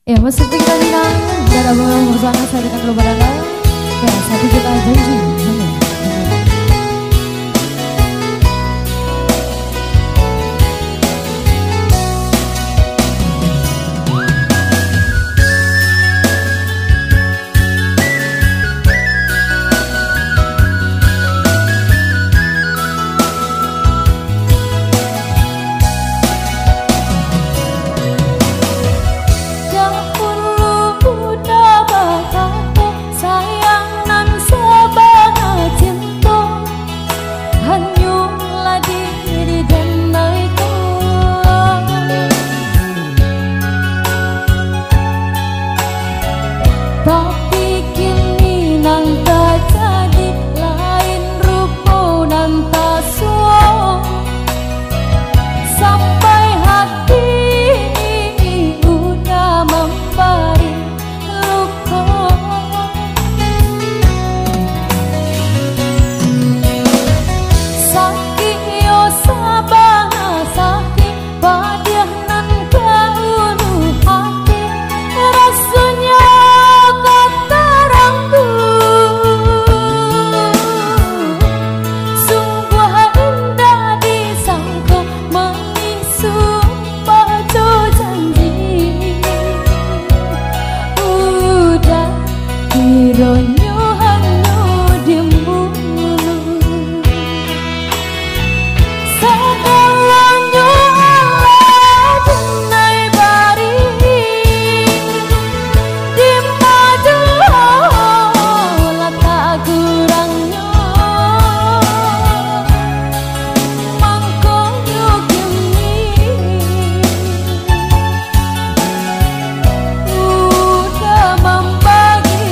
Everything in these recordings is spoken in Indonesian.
Ya, masih kita bilang darah bunga bersama saya dengan Robarana. Ya, satu kita janji. Tapi kini nang tak jadi, lain rupa nan tak suo. Sampai hati ini udah membari luka. Sakit yo sabana sakit, padiah nan kaulu hati. Rasanya ronyo hanu dimu segalanya Allah jenai bari di maju lata kurangnya mangkonya kini udah membagi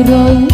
rồi